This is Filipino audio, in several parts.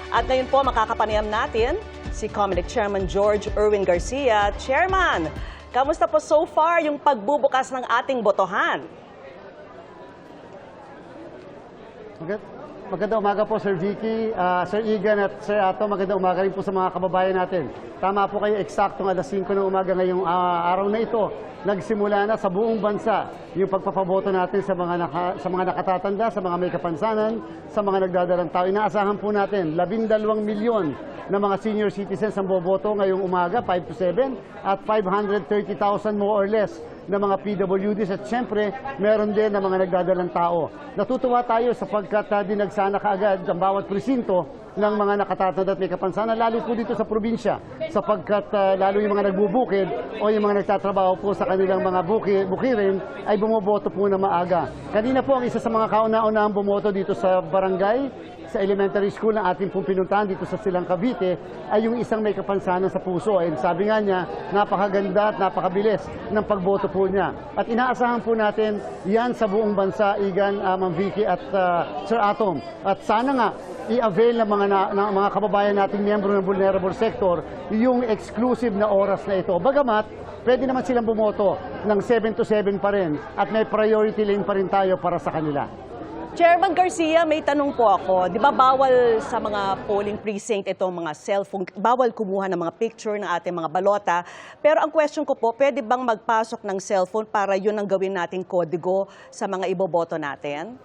At ngayon po makakapanayam natin si Comelec Chairman George Erwin Garcia. Chairman, kamusta po so far yung pagbubukas ng ating botohan? Magandang umaga po, Sir Vicky, Sir Igan at Sir Ato. Magandang umaga rin po sa mga kababayan natin. Tama po kayo, eksaktong alas 5 ng umaga ngayong araw na ito. Nagsimula na sa buong bansa yung pagpapaboto natin sa mga nakatatanda, sa mga may kapansanan, sa mga nagdadalang tao. Inaasahan po natin 12 milyon na mga senior citizens ang boboto ngayong umaga, 5 to 7, at 530,000 more or less na mga PWDs at siyempre meron din na mga nagdadalang tao. Natutuwa tayo sapagkat dinagsana kaagad ang bawat presinto ng mga nakatatanda at may kapansanan, lalo po dito sa probinsya, sapagkat lalo yung mga nagbubukid o yung mga nagtatrabaho po sa kanilang mga bukirin ay bumoboto po na maaga. Kanina po ang isa sa mga kauna-unahang bumoto dito sa barangay, sa elementary school na ating pong pinuntahan dito sa Silang Cavite ay yung isang may kapansanan sa puso. And sabi nga niya, napakaganda at napakabilis ng pagboto po niya. At inaasahan po natin yan sa buong bansa, Igan, Ma'am Vicky at Sir Atom. At sana nga, i-avail ng mga kababayan nating miyembro ng vulnerable sector yung exclusive na oras na ito. Bagamat, pwede naman silang bumoto ng 7 to 7 pa rin at may priority lane pa rin tayo para sa kanila. Chairman Garcia, may tanong po ako. Di ba bawal sa mga polling precinct itong mga cellphone, bawal kumuha ng mga picture ng ating mga balota. Pero ang question ko po, pwede bang magpasok ng cellphone para yun ang gawin nating kodigo sa mga iboboto natin?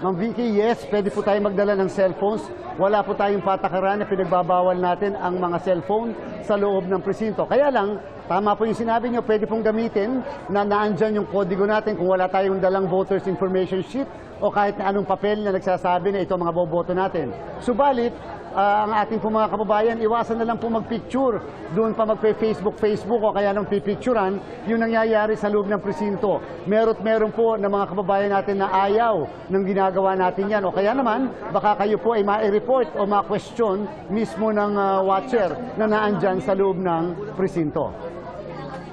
Ma'am Vicky, yes, pwede po tayo magdala ng cellphones. Wala po tayong patakaran na pinagbabawal natin ang mga cellphone sa loob ng presinto. Kaya lang, tama po yung sinabi nyo, pwede pong gamitin na naandyan yung kodigo natin kung wala tayong dalang voters information sheet o kahit na anong papel na nagsasabi na ito mga boboto natin. Subalit, ang ating po mga kababayan, iwasan na lang po magpicture. Doon pa magpe-Facebook o kaya nang pipicturan yung nangyayari sa loob ng presinto. Meron po ng mga kababayan natin na ayaw ng ginagawa natin yan. O kaya naman, baka kayo po ay ma-report o ma-question mismo ng watcher na naandyan sa loob ng presinto.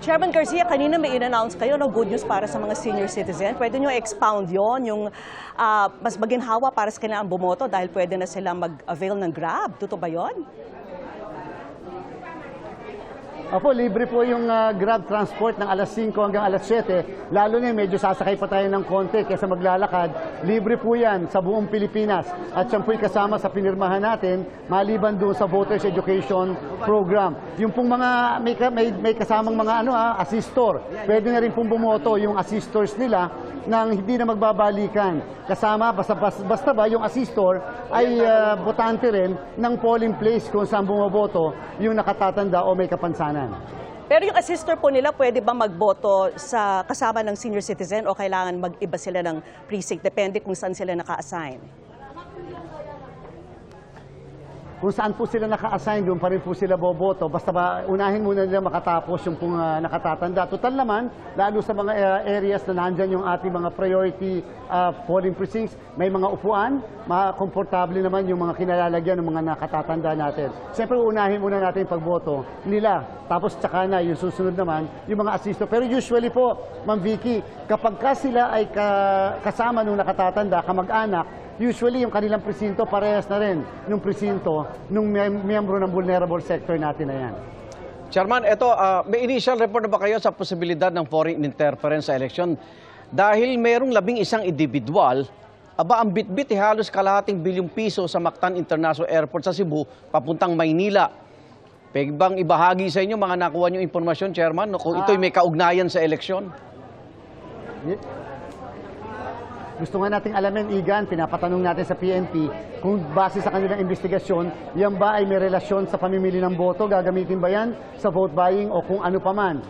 Chairman Garcia, kanina may in-announce kayo ng good news para sa mga senior citizen. Pwede nyo expound yon yung mas maginhawa para sa kanilang bumoto dahil pwede na sila mag-avail ng Grab. Totoo ba yun? Opo, libre po yung Grab transport ng alas 5 hanggang alas 7. Lalo na medyo sasakay pa tayo ng konti kaysa maglalakad. Libre po yan sa buong Pilipinas. At yan po'y kasama sa pinirmahan natin maliban doon sa Voters Education Program. Yung pong mga may kasamang mga assistor, pwede na rin pong bumoto yung assistors nila nang hindi na magbabalikan. Kasama, basta ba yung assistor ay botante rin ng polling place kung saan bumoboto yung nakatatanda o may kapansanan. Pero yung assistor po nila, pwede ba magboto sa kasama ng senior citizen o kailangan mag-iba sila ng precinct? Depende kung saan sila naka-assign. Kung saan po sila naka-assign, doon pa rin po sila boboto. Basta ba, unahin muna nila makatapos yung pong nakatatanda. Total naman, lalo sa mga areas na nandyan yung ating mga priority polling precincts, may mga upuan, komportable naman yung mga kinalalagyan ng mga nakatatanda natin. Siyempre, unahin muna natin yung pagboto nila. Tapos tsaka na, yung susunod naman, yung mga assistor. Pero usually po, Ma'am Vicky, kapag sila ay kasama nung nakatatanda, kamag-anak, usually yung kanilang presinto parehas na rin nung presinto nung miyembro ng vulnerable sector natin na yan. Chairman, may initial report na ba kayo sa posibilidad ng foreign interference sa eleksyon? Dahil merong 11 individual, ang bitbit halos kalahating bilyong piso sa Mactan International Airport sa Cebu, papuntang Maynila. Pwede bang ibahagi sa inyo mga nakuha nyo impormasyon, Chairman, kung ito'y may kaugnayan sa eleksyon? Gusto nga nating alamin, Igan, pinapatanong natin sa PNP, kung base sa kanilang investigasyon, yan ba ay may relasyon sa pamimili ng boto? Gagamitin ba yan sa vote buying o kung ano pa man?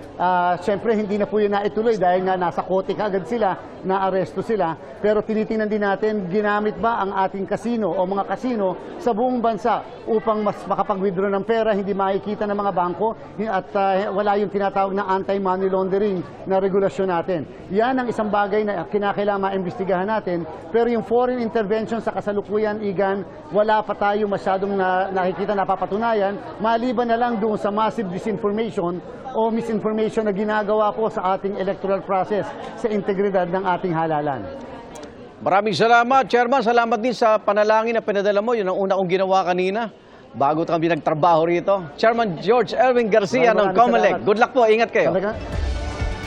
Siyempre, hindi na po yun naituloy dahil nga nasa kote kaagad sila, na-aresto sila. Pero tinitingnan din natin, ginamit ba ang ating kasino o mga kasino sa buong bansa upang mas makapag-withdraw ng pera, hindi makikita ng mga bangko at wala yung tinatawag na anti-money laundering na regulasyon natin. Yan ang isang bagay na kinakailangan maimbestigahan natin, pero yung foreign intervention sa kasalukuyan, Igan, wala pa tayo masyadong nakikita napapatunayan, maliban na lang doon sa massive disinformation o misinformation na ginagawa po sa ating electoral process sa integridad ng ating halalan. Maraming salamat, Chairman. Salamat din sa panalangin na pinadala mo. Yun ang una kong ginawa kanina bago kami nagtrabaho rito. Chairman George Elvin Garcia ng Maraming COMELEC. salamat. Good luck po. Ingat kayo. Talaga?